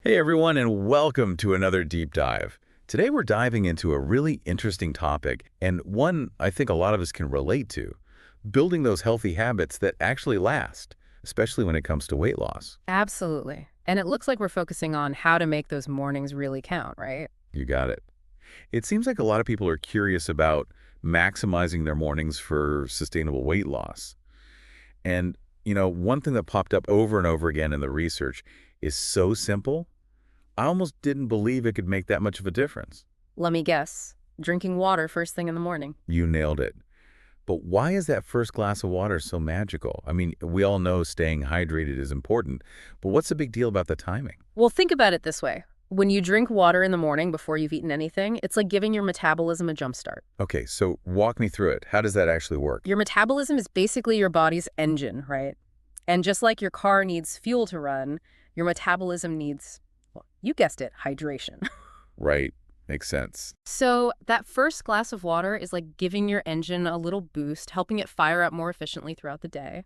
Hey everyone, and welcome to another deep dive. Today we're diving into a really interesting topic, and one I think a lot of us can relate to, building those healthy habits that actually last, especially when it comes to weight loss. Absolutely. And it looks like we're focusing on how to make those mornings really count, right? You got it. It seems like a lot of people are curious about maximizing their mornings for sustainable weight loss. And, one thing that popped up over and over again in the research is so simple, I almost didn't believe it could make that much of a difference. Let me guess. Drinking water first thing in the morning. You nailed it. But why is that first glass of water so magical? I mean, we all know staying hydrated is important, but what's the big deal about the timing? Well, think about it this way. When you drink water in the morning before you've eaten anything, it's like giving your metabolism a jump start. Okay, so walk me through it. How does that actually work? Your metabolism is basically your body's engine, right? And just like your car needs fuel to run, your metabolism needs, well, you guessed it, hydration. Right, makes sense. So that first glass of water is like giving your engine a little boost, helping it fire up more efficiently throughout the day.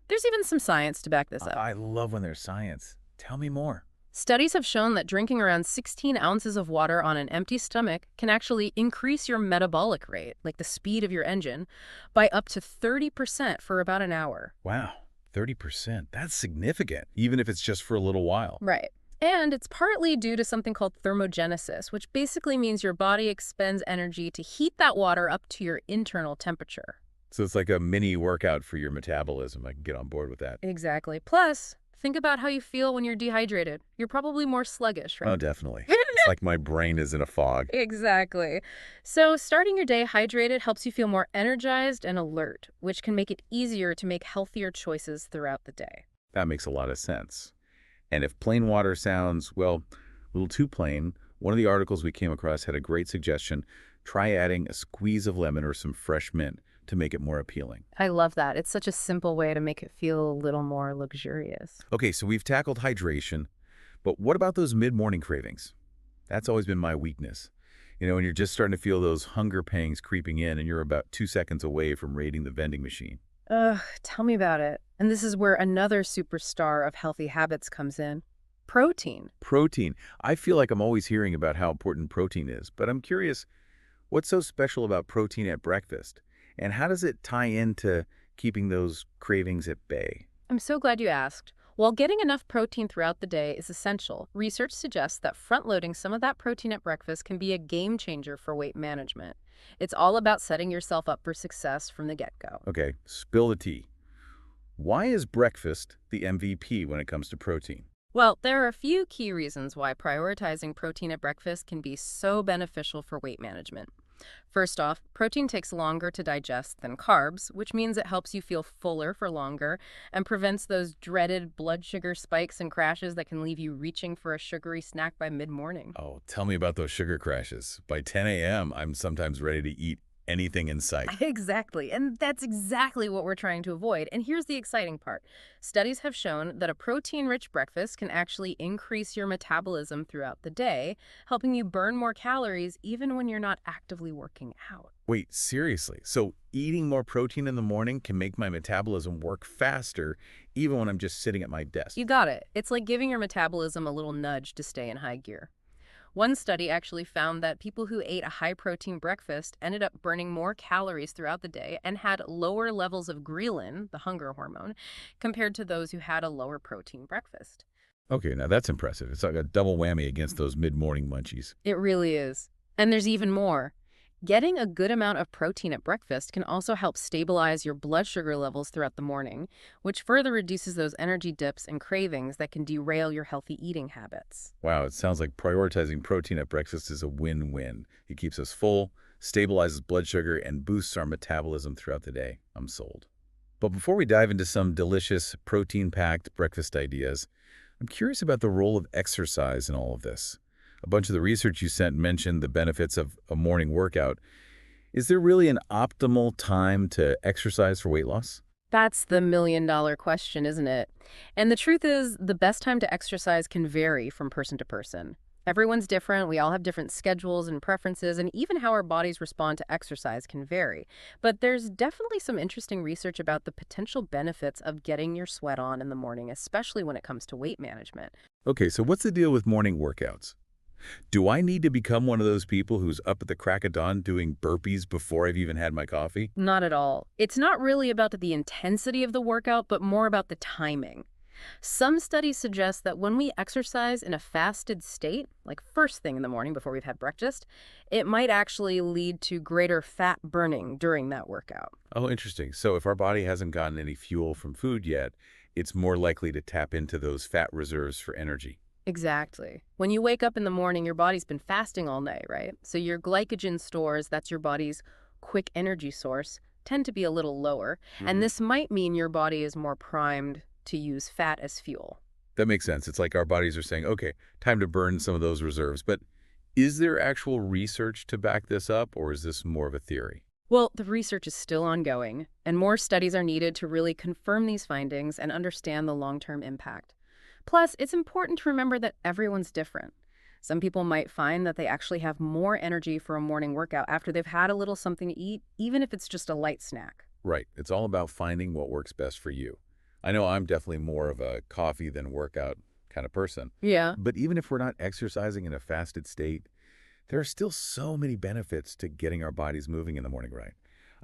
There's even some science to back this up. I love when there's science. Tell me more. Studies have shown that drinking around 16 ounces of water on an empty stomach can actually increase your metabolic rate, like the speed of your engine, by up to 30% for about an hour. Wow, 30%. That's significant, even if it's just for a little while. Right. And it's partly due to something called thermogenesis, which basically means your body expends energy to heat that water up to your internal temperature. So it's like a mini workout for your metabolism. I can get on board with that. Exactly. Plus, think about how you feel when you're dehydrated. You're probably more sluggish, Oh, right? definitely. It's like my brain is in a fog. Exactly. So starting your day hydrated helps you feel more energized and alert, which can make it easier to make healthier choices throughout the day. That makes a lot of sense. And if plain water sounds, well, a little too plain, one of the articles we came across had a great suggestion. Try adding a squeeze of lemon or some fresh mint to make it more appealing. I love that. It's such a simple way to make it feel a little more luxurious. Okay, so we've tackled hydration, but what about those mid-morning cravings? That's always been my weakness. When you're just starting to feel those hunger pangs creeping in and you're about 2 seconds away from raiding the vending machine. Ugh, tell me about it. And this is where another superstar of healthy habits comes in. Protein. Protein. I feel like I'm always hearing about how important protein is, but I'm curious, what's so special about protein at breakfast? And how does it tie into keeping those cravings at bay? I'm so glad you asked. While getting enough protein throughout the day is essential, research suggests that front-loading some of that protein at breakfast can be a game changer for weight management. It's all about setting yourself up for success from the get-go. Okay, spill the tea. Why is breakfast the MVP when it comes to protein? Well, there are a few key reasons why prioritizing protein at breakfast can be so beneficial for weight management. First off, protein takes longer to digest than carbs, which means it helps you feel fuller for longer and prevents those dreaded blood sugar spikes and crashes that can leave you reaching for a sugary snack by mid-morning. Oh, tell me about those sugar crashes. By 10 a.m., I'm sometimes ready to eat anything in sight. Exactly. And that's exactly what we're trying to avoid. And here's the exciting part. Studies have shown that a protein-rich breakfast can actually increase your metabolism throughout the day, helping you burn more calories even when you're not actively working out. Wait, seriously? So eating more protein in the morning can make my metabolism work faster even when I'm just sitting at my desk? You got it. It's like giving your metabolism a little nudge to stay in high gear. One study actually found that people who ate a high-protein breakfast ended up burning more calories throughout the day and had lower levels of ghrelin, the hunger hormone, compared to those who had a lower protein breakfast. Okay, now that's impressive. It's like a double whammy against those mid-morning munchies. It really is. And there's even more. Getting a good amount of protein at breakfast can also help stabilize your blood sugar levels throughout the morning, which further reduces those energy dips and cravings that can derail your healthy eating habits. Wow, it sounds like prioritizing protein at breakfast is a win-win. It keeps us full, stabilizes blood sugar, and boosts our metabolism throughout the day. I'm sold. But before we dive into some delicious protein-packed breakfast ideas, I'm curious about the role of exercise in all of this. A bunch of the research you sent mentioned the benefits of a morning workout. Is there really an optimal time to exercise for weight loss? That's the million-dollar question, isn't it? And the truth is, the best time to exercise can vary from person to person. Everyone's different. We all have different schedules and preferences, and even how our bodies respond to exercise can vary. But there's definitely some interesting research about the potential benefits of getting your sweat on in the morning, especially when it comes to weight management. Okay, so what's the deal with morning workouts? Do I need to become one of those people who's up at the crack of dawn doing burpees before I've even had my coffee? Not at all. It's not really about the intensity of the workout, but more about the timing. Some studies suggest that when we exercise in a fasted state, like first thing in the morning before we've had breakfast, it might actually lead to greater fat burning during that workout. Oh, interesting. So if our body hasn't gotten any fuel from food yet, it's more likely to tap into those fat reserves for energy. Exactly. When you wake up in the morning, your body's been fasting all night, right? So your glycogen stores, that's your body's quick energy source, tend to be a little lower. And Hmm. this might mean your body is more primed to use fat as fuel. That makes sense. It's like our bodies are saying, okay, time to burn some of those reserves. But is there actual research to back this up, or is this more of a theory? Well, the research is still ongoing, and more studies are needed to really confirm these findings and understand the long-term impact. Plus, it's important to remember that everyone's different. Some people might find that they actually have more energy for a morning workout after they've had a little something to eat, even if it's just a light snack. Right. It's all about finding what works best for you. I know I'm definitely more of a coffee than workout kind of person. Yeah. But even if we're not exercising in a fasted state, there are still so many benefits to getting our bodies moving in the morning, right?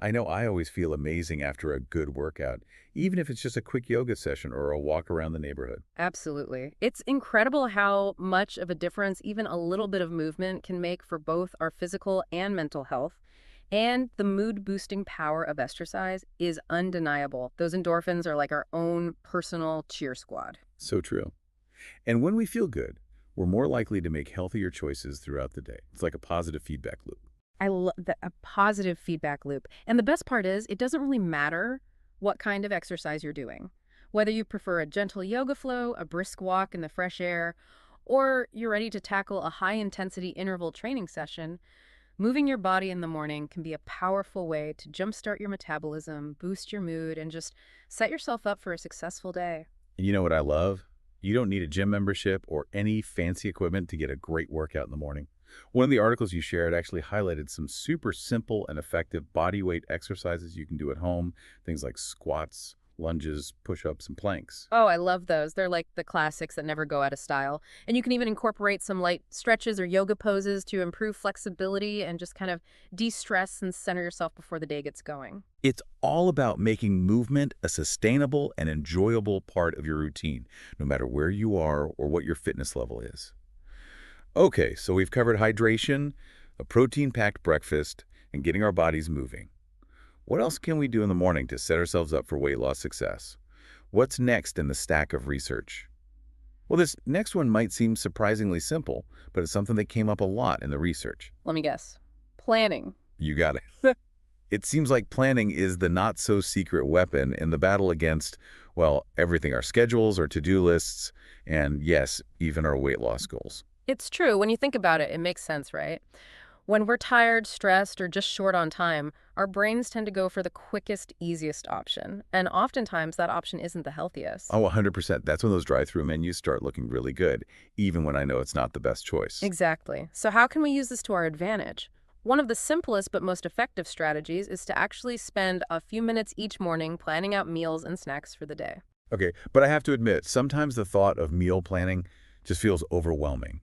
I know I always feel amazing after a good workout, even if it's just a quick yoga session or a walk around the neighborhood. Absolutely. It's incredible how much of a difference even a little bit of movement can make for both our physical and mental health. And the mood boosting power of exercise is undeniable. Those endorphins are like our own personal cheer squad. So true. And when we feel good, we're more likely to make healthier choices throughout the day. It's like a positive feedback loop. I love a positive feedback loop. And the best part is, it doesn't really matter what kind of exercise you're doing. Whether you prefer a gentle yoga flow, a brisk walk in the fresh air, or you're ready to tackle a high intensity interval training session, moving your body in the morning can be a powerful way to jumpstart your metabolism, boost your mood, and just set yourself up for a successful day. And you know what I love? You don't need a gym membership or any fancy equipment to get a great workout in the morning. One of the articles you shared actually highlighted some super simple and effective body weight exercises you can do at home, things like squats, lunges, push-ups, and planks. Oh, I love those. They're like the classics that never go out of style. And you can even incorporate some light stretches or yoga poses to improve flexibility and just kind of de-stress and center yourself before the day gets going. It's all about making movement a sustainable and enjoyable part of your routine, no matter where you are or what your fitness level is. Okay, so we've covered hydration, a protein-packed breakfast, and getting our bodies moving. What else can we do in the morning to set ourselves up for weight loss success? What's next in the stack of research? Well, this next one might seem surprisingly simple, but it's something that came up a lot in the research. Let me guess. Planning. You got it. It seems like planning is the not-so-secret weapon in the battle against, well, everything, our schedules, our to-do lists, and yes, even our weight loss goals. It's true. When you think about it, it makes sense, right? When we're tired, stressed, or just short on time, our brains tend to go for the quickest, easiest option. And oftentimes, that option isn't the healthiest. Oh, 100%. That's when those drive-through menus start looking really good, even when I know it's not the best choice. Exactly. So how can we use this to our advantage? One of the simplest but most effective strategies is to actually spend a few minutes each morning planning out meals and snacks for the day. Okay, but I have to admit, sometimes the thought of meal planning just feels overwhelming.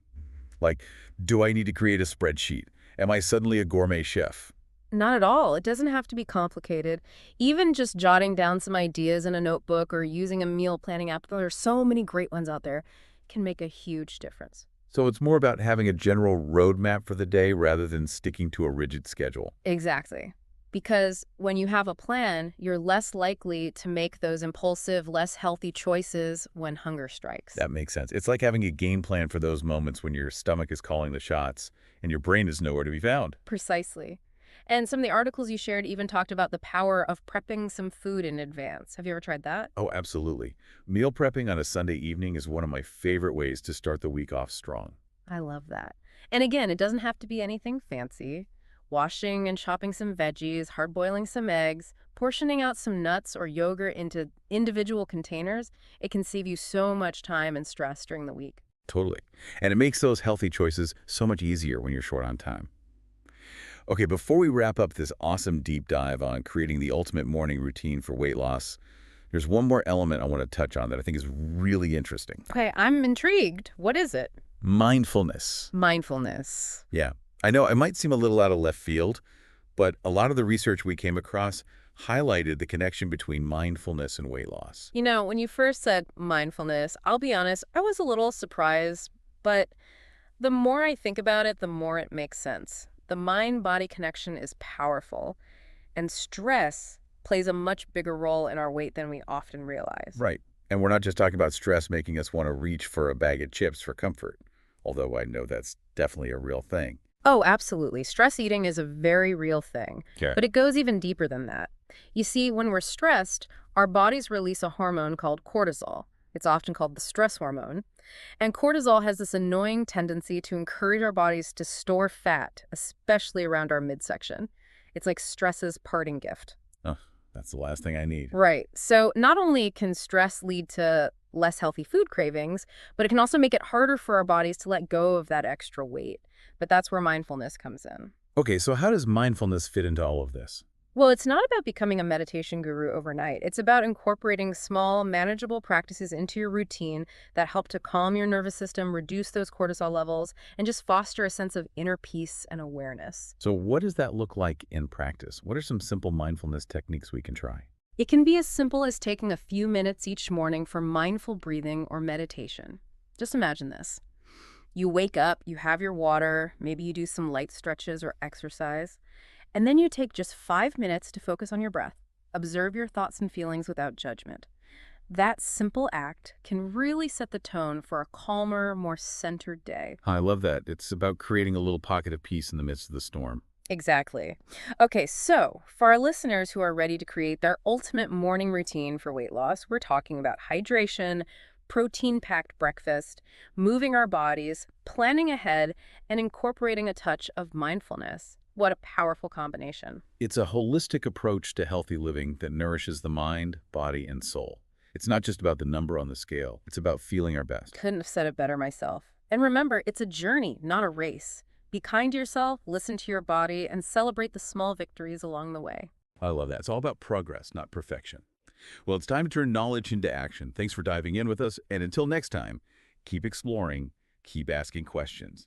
Like, do I need to create a spreadsheet? Am I suddenly a gourmet chef? Not at all. It doesn't have to be complicated. Even just jotting down some ideas in a notebook or using a meal planning app, there are so many great ones out there, can make a huge difference. So it's more about having a general roadmap for the day rather than sticking to a rigid schedule. Exactly. Because when you have a plan, you're less likely to make those impulsive, less healthy choices when hunger strikes. That makes sense. It's like having a game plan for those moments when your stomach is calling the shots and your brain is nowhere to be found. Precisely. And some of the articles you shared even talked about the power of prepping some food in advance. Have you ever tried that? Oh, absolutely. Meal prepping on a Sunday evening is one of my favorite ways to start the week off strong. I love that. And again, it doesn't have to be anything fancy. Washing and chopping some veggies, hard-boiling some eggs, portioning out some nuts or yogurt into individual containers, it can save you so much time and stress during the week. Totally. And it makes those healthy choices so much easier when you're short on time. Okay, before we wrap up this awesome deep dive on creating the ultimate morning routine for weight loss, there's one more element I want to touch on that I think is really interesting. Okay, I'm intrigued. What is it? Mindfulness. Mindfulness. Yeah, I know it might seem a little out of left field, but a lot of the research we came across highlighted the connection between mindfulness and weight loss. You know, when you first said mindfulness, I'll be honest, I was a little surprised, but the more I think about it, the more it makes sense. The mind-body connection is powerful, and stress plays a much bigger role in our weight than we often realize. Right. And we're not just talking about stress making us want to reach for a bag of chips for comfort, although I know that's definitely a real thing. Oh, absolutely. Stress eating is a very real thing, Okay. but it goes even deeper than that. You see, when we're stressed, our bodies release a hormone called cortisol. It's often called the stress hormone. And cortisol has this annoying tendency to encourage our bodies to store fat, especially around our midsection. It's like stress's parting gift. Oh, that's the last thing I need. Right. So not only can stress lead to less healthy food cravings, but it can also make it harder for our bodies to let go of that extra weight. But that's where mindfulness comes in. Okay, so how does mindfulness fit into all of this? Well, it's not about becoming a meditation guru overnight. It's about incorporating small, manageable practices into your routine that help to calm your nervous system, reduce those cortisol levels, and just foster a sense of inner peace and awareness. So what does that look like in practice? What are some simple mindfulness techniques we can try? It can be as simple as taking a few minutes each morning for mindful breathing or meditation. Just imagine this. You wake up, you have your water, maybe you do some light stretches or exercise. And then you take just 5 minutes to focus on your breath. Observe your thoughts and feelings without judgment. That simple act can really set the tone for a calmer, more centered day. I love that. It's about creating a little pocket of peace in the midst of the storm. Exactly. Okay, so for our listeners who are ready to create their ultimate morning routine for weight loss, we're talking about hydration, protein-packed breakfast, moving our bodies, planning ahead, and incorporating a touch of mindfulness. What a powerful combination. It's a holistic approach to healthy living that nourishes the mind, body, and soul. It's not just about the number on the scale. It's about feeling our best. Couldn't have said it better myself. And remember, it's a journey, not a race. Be kind to yourself, listen to your body, and celebrate the small victories along the way. I love that. It's all about progress, not perfection. Well, it's time to turn knowledge into action. Thanks for diving in with us. And until next time, keep exploring, keep asking questions.